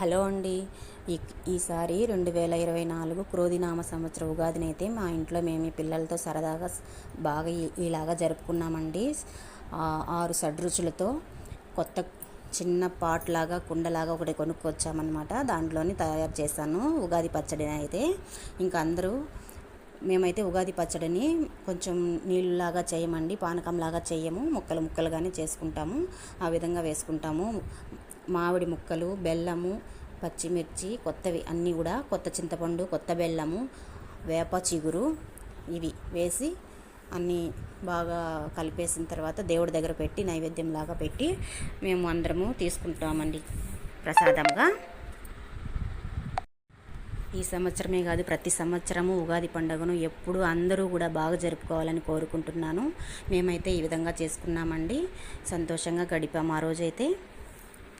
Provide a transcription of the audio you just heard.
Hello అండి. ఈ ఈసారి 2024 క్రోధినామ సంవత్సర ఉగాదినైతే మా ఇంట్లో మేము ఈ పిల్లలతో సరదాగా బాగా ఇలాగా జరుపుకున్నామండి. 6 షడ్రుచులతో కొత్త చిన్న పాట్ లాగా కుండలాగా ఒకటి కొనుక్కొచ్చామన్నమాట. దాంట్లోని తయారు చేశాను ఉగాది పచ్చడిని అయితే. ఇంకా అందరూ మేమైతే ఉగాది పచ్చడిని కొంచెం నీళ్ళలాగా చేయమండి, పానకంలాగా చేయము, ముక్కలు ముక్కలుగానే చేసుకుంటాము. ఆ విధంగా వేసుకుంటాము. మామిడి ముక్కలు, బెల్లము, పచ్చిమిర్చి కొత్తవి అన్నీ కూడా, కొత్త చింతపండు, కొత్త బెల్లము, వేప చిగురు ఇవి వేసి అన్నీ బాగా కలిపేసిన తర్వాత దేవుడి దగ్గర పెట్టి నైవేద్యంలాగా పెట్టి మేము అందరము తీసుకుంటామండి ప్రసాదంగా. ఈ సంవత్సరమే కాదు, ప్రతి సంవత్సరము ఉగాది పండుగను ఎప్పుడు అందరూ కూడా బాగా జరుపుకోవాలని కోరుకుంటున్నాను. మేమైతే ఈ విధంగా చేసుకున్నామండి. సంతోషంగా గడిపాము ఆ రోజైతే.